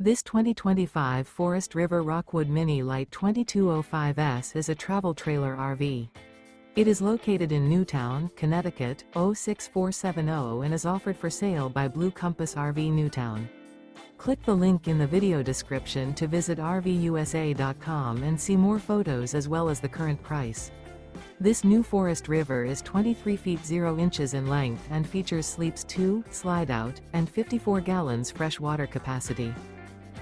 This 2025 Forest River Rockwood Mini Lite 2205S is a travel trailer RV. It is located in Newtown, Connecticut, 06470 and is offered for sale by Blue Compass RV Newtown. Click the link in the video description to visit RVUSA.com and see more photos as well as the current price. This new Forest River is 23 feet 0 inches in length and features sleeps 2, Slideout, and 54 gallons fresh water capacity.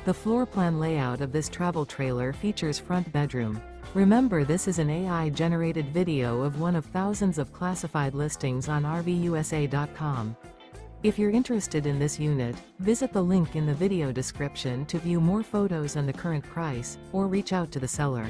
The floor plan layout of this travel trailer features front bedroom. Remember, this is an AI-generated video of one of thousands of classified listings on RVUSA.com. If you're interested in this unit, visit the link in the video description to view more photos and the current price, or reach out to the seller.